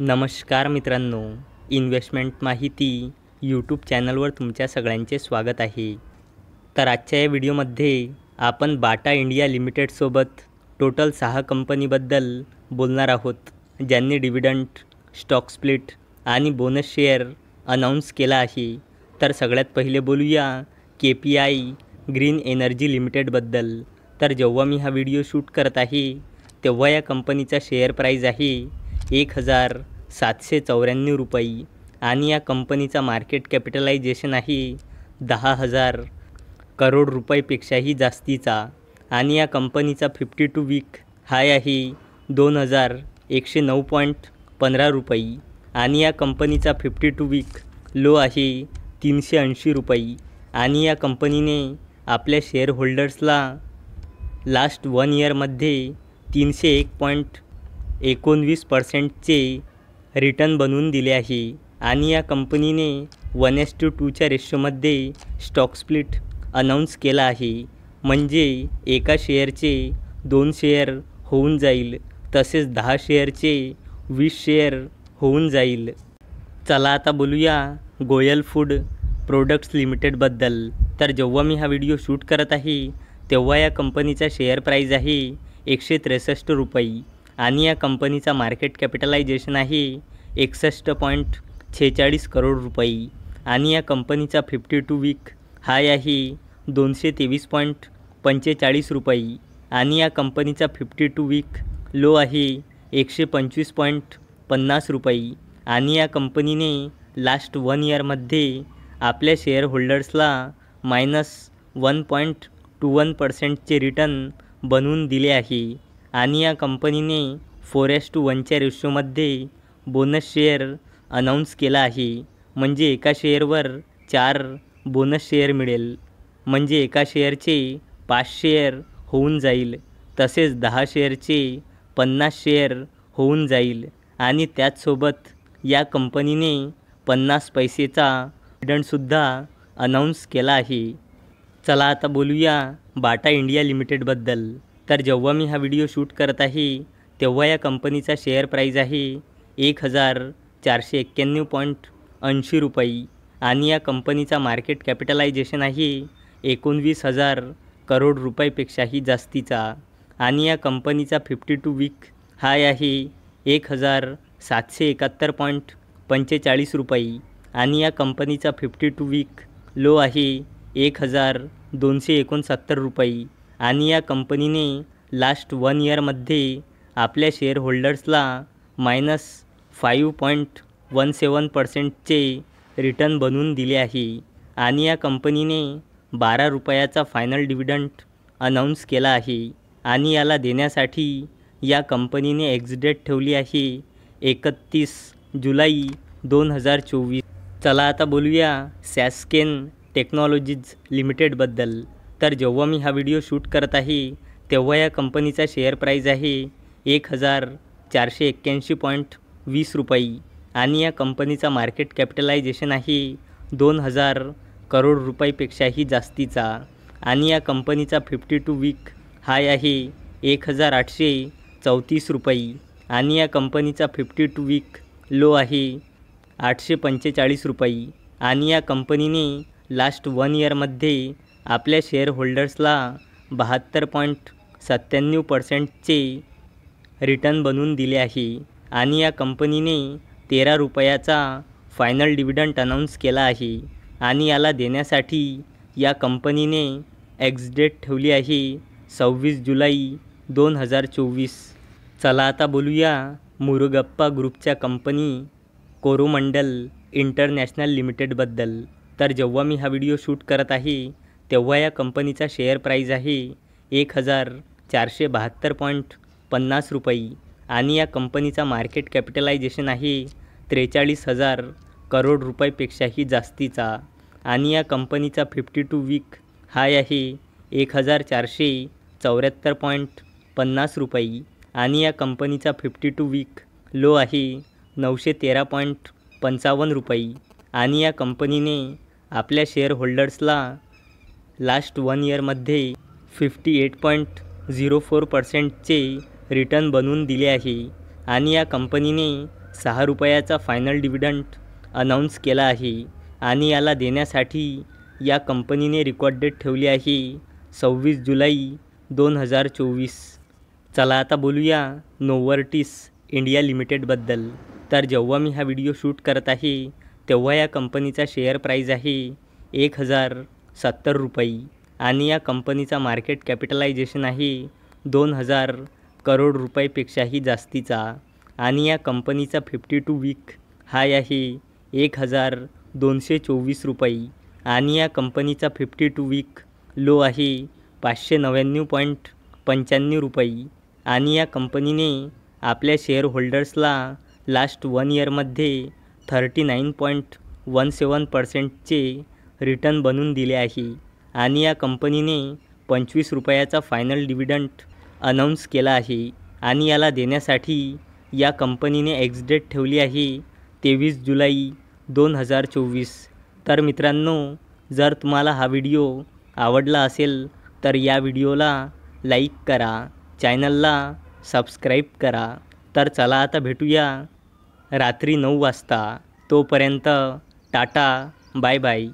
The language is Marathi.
नमस्कार मित्रांनो, इन्व्हेस्टमेंट माहिती यूट्यूब चॅनलवर तुमच्या सगळ्यांचे स्वागत आहे. तर आजच्या या व्हिडिओमध्ये आपण बाटा इंडिया लिमिटेडसोबत टोटल 6 कंपनीबद्दल बोलणार आहोत, ज्यांनी डिव्हिडंड, स्टॉक स्प्लिट आणि बोनस शेअर अनाऊन्स केला आहे. तर सगळ्यात पहिले बोलूया KPI ग्रीन एनर्जी लिमिटेडबद्दल. तर जेव्हा मी हा व्हिडिओ शूट करत आहे तेव्हा या कंपनीचा शेअर प्राईज आहे 1,794 रुपये आणि या कंपनीचा मार्केट कॅपिटलायझेशन आहे 10,000 करोड रुपयापेक्षाही जास्तीचा आणि या कंपनीचा 52 वीक हाय आहे 2,109.15 रुपये आणि या कंपनीचा 52 वीक लो आहे 380 रुपये आणि या कंपनीने आपल्या शेअर होल्डर्सला लास्ट 1 इयरमध्ये 301.19% रिटर्न बनवून दिले आहे आणि या कंपनीने 1:2च्या रेशोमध्ये स्टॉक स्प्लिट अनाऊन्स केला आहे. म्हणजे एका शेअरचे 2 शेअर होऊन जाईल, तसेच 10 शेअरचे 20 शेअर होऊन जाईल. चला आता बोलूया गोयल फूड प्रोडक्ट्स लिमिटेडबद्दल. तर जेव्हा मी हा व्हिडिओ शूट करत आहे तेव्हा या कंपनीचा शेअर प्राईज आहे 163 रुपये आणि या कंपनीचा मार्केट कॅपिटलायझेशन आहे 61.46 करोड रुपये आणि या कंपनीचा 52 वीक हाय आहे 223.45 रुपये आणि या कंपनीचा 52 वीक लो आहे 125.50 रुपये आणि या कंपनीने लास्ट 1 इयरमध्ये आपल्या शेअर होल्डर्सला -1.21% रिटर्न बनवून दिले आहे आणि या कंपनीने 4:1च्या रेशोमध्ये बोनस शेअर अनाऊन्स केला आहे. म्हणजे एका शेअरवर 4 बोनस शेअर मिळेल. म्हणजे एका शेअरचे 5 शेअर होऊन जाईल, तसेच 10 शेअरचे 50 शेअर होऊन जाईल आणि त्याचसोबत या कंपनीने 50 पैसेचा डिव्हिडंडसुद्धा अनाऊन्स केला आहे. चला आता बोलूया बाटा इंडिया लिमिटेडबद्दल. तर जेव्हा मी हा व्हिडिओ शूट करत आहे तेव्हा या कंपनीचा शेअर प्राईज आहे 1,491.80 रुपये आणि या कंपनीचा मार्केट कॅपिटलायझेशन आहे 19,000 करोड रुपयापेक्षाही जास्तीचा आणि या कंपनीचा 52 वीक हाय आहे 1,771.45 रुपये आणि या कंपनीचा 52 वीक लो आहे 1,269 रुपये आणि या कंपनीने लास्ट 1 इयरमध्ये आपल्या शेअर होल्डर्सला -5.17% रिटर्न बनवून दिले आहे आणि या कंपनीने 12 रुपयाचा फायनल डिव्हिडंड अनाऊन्स केला आहे आणि याला देण्यासाठी या कंपनीने एक्झिट ठेवली आहे 31 जुलै 2024. चला आता बोलूया सॅस्केन टेक्नॉलॉजीज लिमिटेडबद्दल. तर जेव्हा मी हा व्हिडिओ शूट करत आहे तेव्हा या कंपनीचा शेअर प्राईज आहे 1,481.20 रुपये आणि या कंपनीचा मार्केट कॅपिटलायझेशन आहे 2,000 करोड रुपयापेक्षाही जास्तीचा आणि या कंपनीचा 52 वीक हाय आहे 1,834 रुपये आणि या कंपनीचा 52 वीक लो आहे 845 रुपये आणि या कंपनीने लास्ट 1 इयरमध्ये आपल्या शेअर होल्डर्सला 72.97% रिटर्न बनवून दिले आहे आणि या कंपनीने 13 रुपयाचा फायनल डिव्हिडंड अनाऊन्स केला आहे आणि याला देण्यासाठी या कंपनीने एक्झिट ठेवली आहे 26 जुलै 2024. चला आता बोलूया मुरुगप्पा ग्रुपच्या कंपनी कोरोमंडल इंटरनॅशनल लिमिटेडबद्दल. तर जेव्हा मी हा व्हिडिओ शूट करत आहे तेव्हा या कंपनीचा शेअर प्राईज आहे 1,472.50 रुपये आणि या कंपनीचा मार्केट कॅपिटलायझेशन आहे 43,000 करोड रुपयापेक्षाही जास्तीचा आणि या कंपनीचा 52 वीक हाय आहे 1,474.50 रुपये आणि या कंपनीचा 52 वीक लो आहे 913.55 रुपये आणि या कंपनीने आपल्या शेअर होल्डर्सला लास्ट 1 इयरमध्ये 58.04% रिटर्न बनवून दिले आहे आणि या कंपनीने ₹6 फायनल डिव्हिडंड अनाऊन्स केला आहे आणि याला देण्यासाठी या कंपनीने रेकॉर्ड डेट ठेवली आहे 26 जुलै 2024. चला आता बोलूया नोव्हर्टिस इंडिया लिमिटेडबद्दल. तर जेव्हा मी हा व्हिडिओ शूट करत आहे तेव्हा या कंपनीचा शेअर प्राईज आहे ₹1070 आणि या कंपनीचा मार्केट कॅपिटलायझेशन आहे 2000 करोड रुपयापेक्षाही जास्तीचा आणि या कंपनीचा 52 वीक हाय आहे ₹1224 आणि या कंपनीचा 52 वीक लो आहे ₹599.95 आणि या कंपनीने आपल्या शेअर होल्डर्सला लास्ट 1 इयरमध्ये 39.17%चे रिटर्न बनवून दिले आहे आणि या कंपनीने ₹25 फायनल डिव्हिडंड अनाऊन्स केला आहे आणि याला देण्यासाठी या कंपनीने एक्स डेट ठेवली आहे 23 जुलै 2024. तर मित्रांनो, जर तुम्हाला हा व्हिडिओ आवडला असेल तर या व्हिडिओला लाईक करा, चॅनलला सबस्क्राईब करा. तर चला आता भेटूया रात्री 9 वाजता. तोपर्यंत टाटा, बाय बाय.